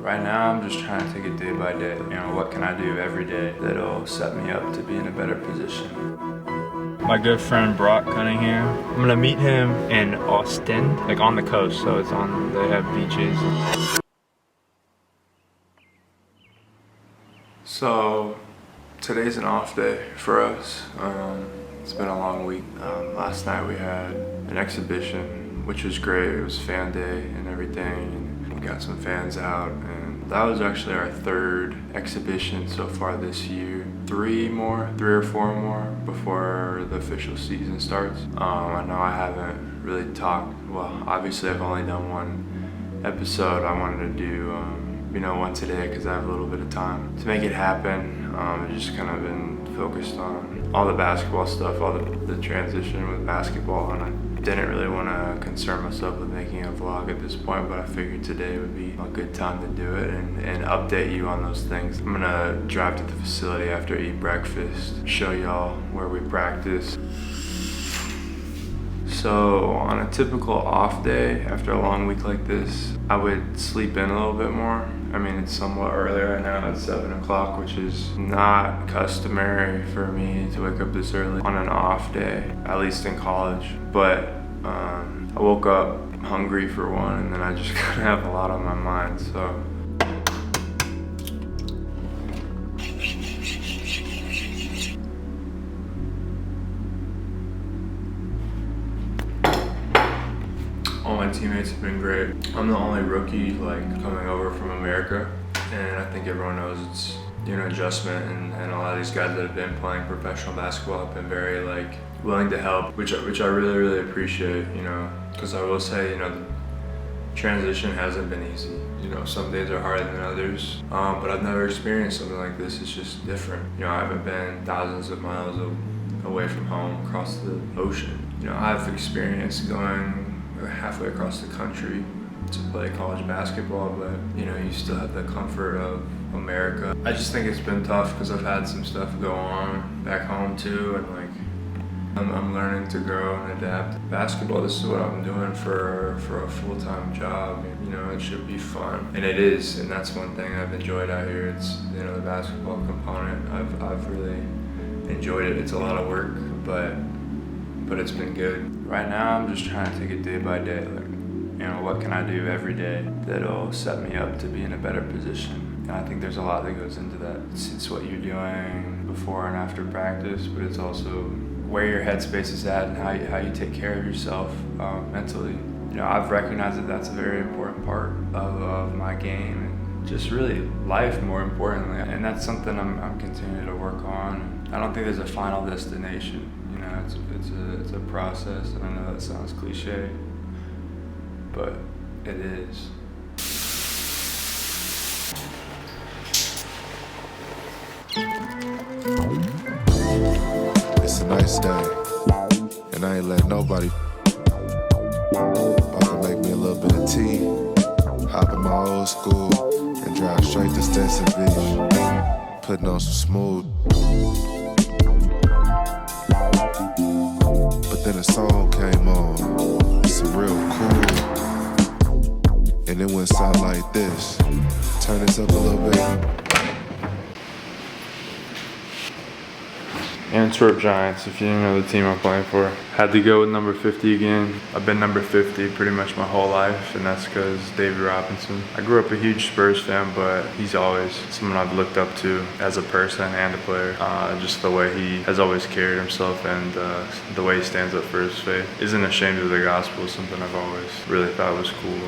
Right now, I'm just trying to take it day by day. You know, what can I do every day that'll set me up to be in a better position? My good friend Brock Cunningham. I'm gonna meet him in Austin, like on the coast, so it's on, they have beaches. So, today's an off day for us. It's been a long week. Last night we had an exhibition, which was great. It was fan day and everything. We got some fans out, and that was actually our third exhibition so far this year. Three or four more before the official season starts. I know I haven't really talked, well, obviously I've only done one episode. I wanted to do, one today because I have a little bit of time to make it happen. I've just kind of been focused on all the basketball stuff, all the transition with basketball, and I didn't really want to concern myself with making a vlog at this point, but I figured today would be a good time to do it and update you on those things. I'm gonna drive to the facility after I eat breakfast, show y'all where we practice. So on a typical off day, after a long week like this, I would sleep in a little bit more. I mean, it's somewhat earlier right now, it's 7 o'clock, which is not customary for me to wake up this early on an off day, at least in college. But I woke up hungry for one, and then I just kind of have a lot on my mind, so. All my teammates have been great. I'm the only rookie coming over from America, and I think everyone knows it's adjustment, and a lot of these guys that have been playing professional basketball have been very willing to help, which I really appreciate, because I will say the transition hasn't been easy. Some days are harder than others, but I've never experienced something like this. It's just different. I haven't been thousands of miles away from home across the ocean. I've experienced going halfway across the country to play college basketball, but you still have the comfort of America. I just think it's been tough because I've had some stuff go on back home too, and I'm learning to grow and adapt. Basketball, this is what I'm doing for a full-time job. It should be fun, and it is, and that's one thing I've enjoyed out here. It's the basketball component. I've really enjoyed it. It's a lot of work, but it's been good. Right now, I'm just trying to take it day by day. What can I do every day that'll set me up to be in a better position? And I think there's a lot that goes into that. It's what you're doing before and after practice, but it's also where your headspace is at and how you take care of yourself mentally. I've recognized that that's a very important part of my game, and just really life more importantly. And that's something I'm continuing to work on. I don't think there's a final destination. It's a process, and I know that sounds cliche, but it is. It's a nice day, and I ain't let nobody about to make me a little bit of tea, hop in my old school, and drive straight to Stinson Beach, putting on some smooth. But then a song came on, some real cool, and it went sound like this. Turn this up a little bit. Antwerp Giants, if you didn't know the team I'm playing for. Had to go with number 50 again. I've been number 50 pretty much my whole life, and that's because David Robinson. I grew up a huge Spurs fan, but he's always someone I've looked up to as a person and a player. Just the way he has always carried himself, and the way he stands up for his faith. Isn't ashamed of the gospel is something I've always really thought was cool.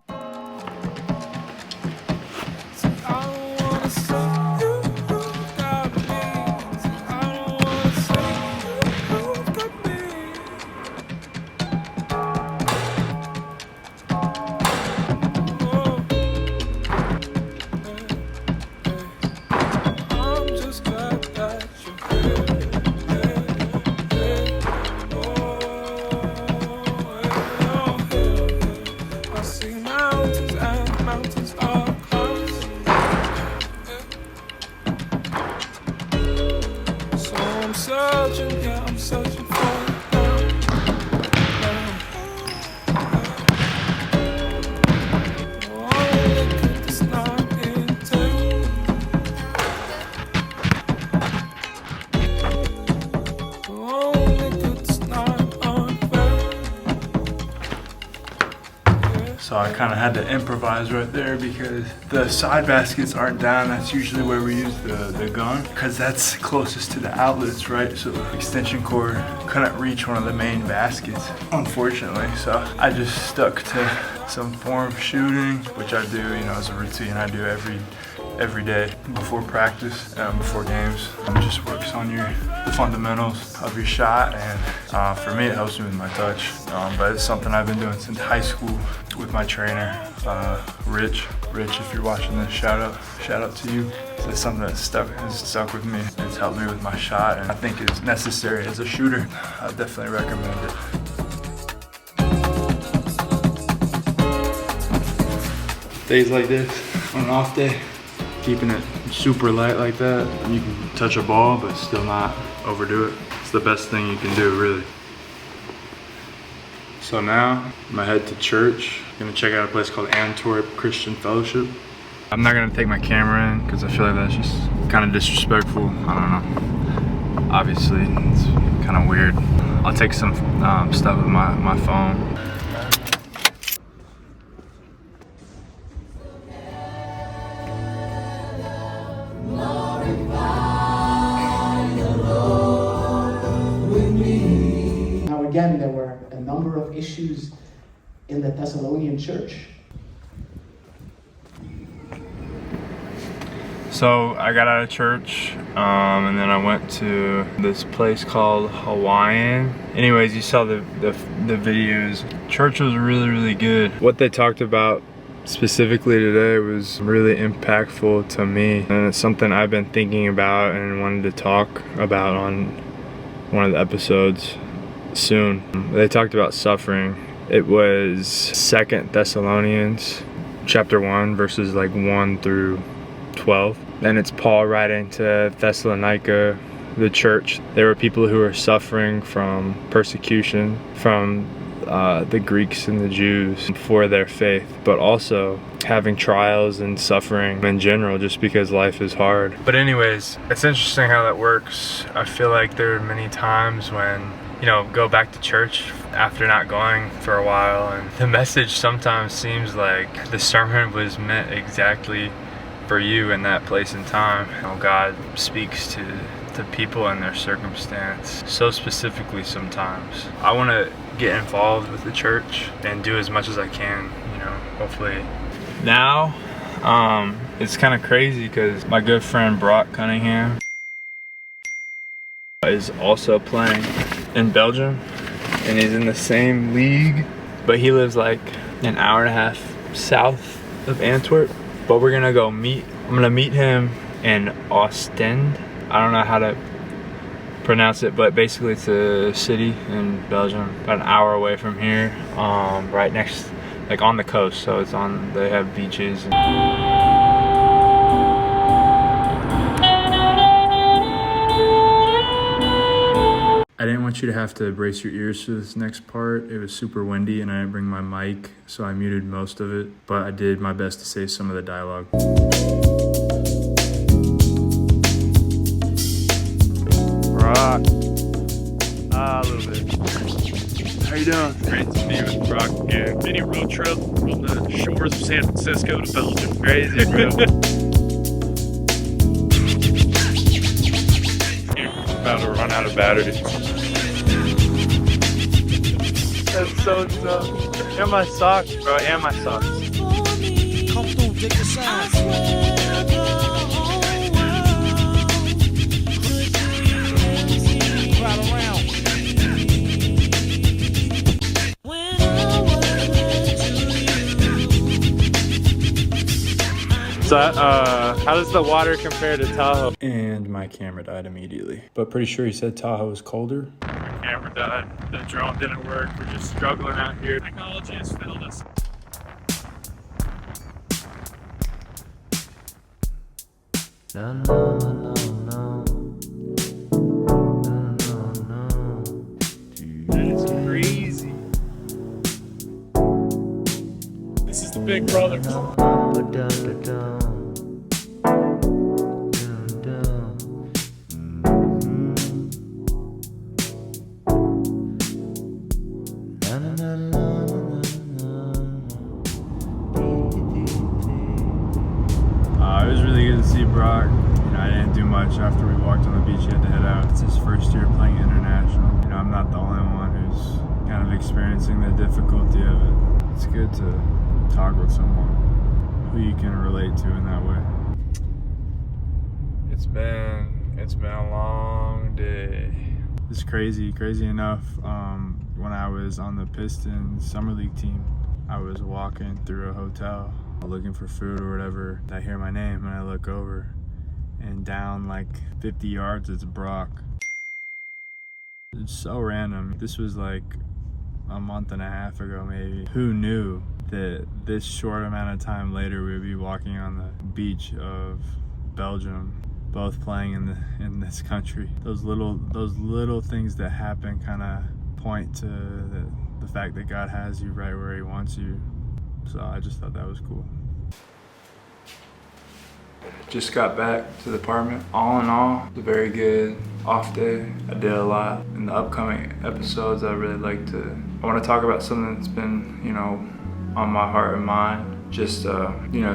See my I kind of had to improvise right there because the side baskets aren't down. That's usually where we use the gun because that's closest to the outlets, right? So the extension cord couldn't reach one of the main baskets, unfortunately. So I just stuck to some form of shooting, which I do, you know, as a routine. I do every day before practice, before games. It just works on the fundamentals of your shot, and for me it helps me with my touch. But it's something I've been doing since high school with my trainer, Rich. Rich, if you're watching this, shout out to you. It's something that has stuck with me. It's helped me with my shot, and I think it's necessary as a shooter. I definitely recommend it. Days like this, on an off day, keeping it super light like that, you can touch a ball but still not overdo it. It's the best thing you can do, really. So now I'm gonna head to church. I'm gonna check out a place called Antwerp Christian Fellowship. I'm not gonna take my camera in because I feel like that's just kind of disrespectful. I don't know. Obviously, it's kind of weird. I'll take some stuff with my phone. Again, there were a number of issues in the Thessalonian church. So I got out of church, and then I went to this place called Hawaiian. Anyways, you saw the videos. Church was really good. What they talked about specifically today was really impactful to me, and it's something I've been thinking about and wanted to talk about on one of the episodes soon. They talked about suffering. It was 2 Thessalonians chapter 1 verses like 1 through 12. And it's Paul writing to Thessalonica, the church. There were people who were suffering from persecution from the Greeks and the Jews for their faith, but also having trials and suffering in general just because life is hard. But anyways, it's interesting how that works. I feel like there are many times when, you know, go back to church after not going for a while, and the message sometimes seems like the sermon was meant exactly for you in that place and time. You know, God speaks to people and their circumstance so specifically sometimes. I want to get involved with the church and do as much as I can, you know, hopefully. Now, it's kind of crazy because my good friend Brock Cunningham is also playing in Belgium, and he's in the same league, but he lives like an hour and a half south of Antwerp. But we're gonna go meet, I'm gonna meet him in Ostend. I don't know how to pronounce it, but basically it's a city in Belgium, about an hour away from here, right next, like on the coast, so it's on, they have beaches. I didn't want you to have to brace your ears for this next part. It was super windy and I didn't bring my mic, so I muted most of it, but I did my best to save some of the dialogue. Brock. A little bit. How you doing? Great to be with Brock again. Mini road trip from the shores of San Francisco to Belgium. Crazy, bro. About to run out of battery. That's so tough. And my socks, bro, and my socks. Come through, dig the sound. So, how does the water compare to Tahoe? And my camera died immediately. But pretty sure he said Tahoe was colder. My camera died. The drone didn't work. We're just struggling out here. Technology has failed us. No, no, no, no. No, no, no. That is crazy. This is the big brother. It was really good to see Brock. I didn't do much after we walked on the beach. He had to head out. It's his first year playing international. I'm not the only one who's kind of experiencing the difficulty of it. It's good to talk with someone who you can relate to in that way. It's been a long day. It's crazy enough. When I was on the Pistons Summer League team, I was walking through a hotel looking for food or whatever. I hear my name and I look over, and down like 50 yards it's Brock. It's so random. This was like a month and a half ago maybe. Who knew that this short amount of time later we would be walking on the beach of Belgium, both playing in this country. Those little things that happen kind of point to the fact that God has you right where he wants you. So I just thought that was cool. Just got back to the apartment. All in all, it was a very good off day. I did a lot. In the upcoming episodes, I want to talk about something that's been, on my heart and mind, just,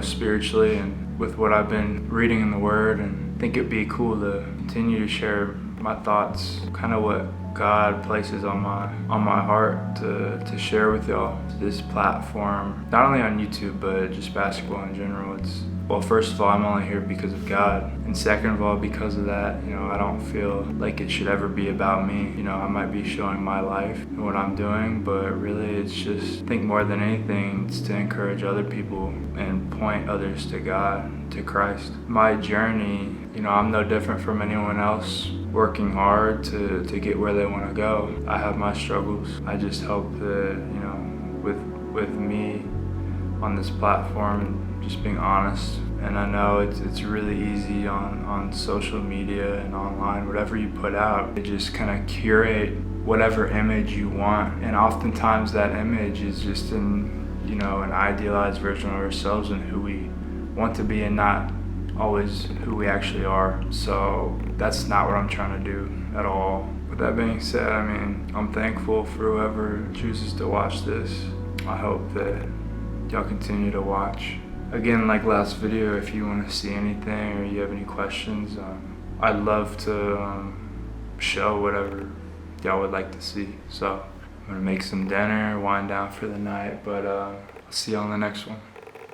spiritually and with what I've been reading in the Word, and I think it'd be cool to continue to share my thoughts, kind of what God places on my heart to share with y'all. This platform, not only on YouTube, but just basketball in general. Well, first of all, I'm only here because of God. And second of all, because of that, I don't feel like it should ever be about me. I might be showing my life and what I'm doing, but really it's just, I think more than anything, it's to encourage other people and point others to God, to Christ. My journey, I'm no different from anyone else working hard to get where they want to go. I have my struggles. I just hope that, with me on this platform and just being honest. And I know it's really easy on social media and online, whatever you put out, to just kind of curate whatever image you want. And oftentimes that image is just an idealized version of ourselves and who we want to be, and not always who we actually are. So that's not what I'm trying to do at all. With that being said, I'm thankful for whoever chooses to watch this. I hope that y'all continue to watch. Again, like last video, if you want to see anything or you have any questions, I'd love to show whatever y'all would like to see. So I'm gonna make some dinner, wind down for the night, but I'll see you on the next one.